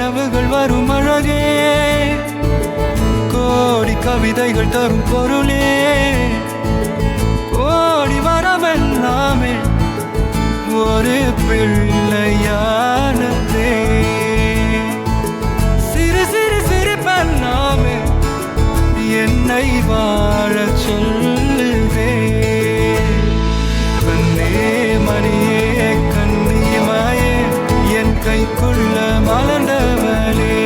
கனவுகள் வரும் அழகே கோடி கவிதைகள் தரும் பொருளே ஓடி வரவெல்லாமே ஒரு பிள்ளையானதே சிறு சிறு சிரிப்பெல்லாமே என்னை வாழச் சொல்லுதே கண்ணே மணியே கண்ணியமாயே என் கைக்குள்ள மலர்ந்தவளே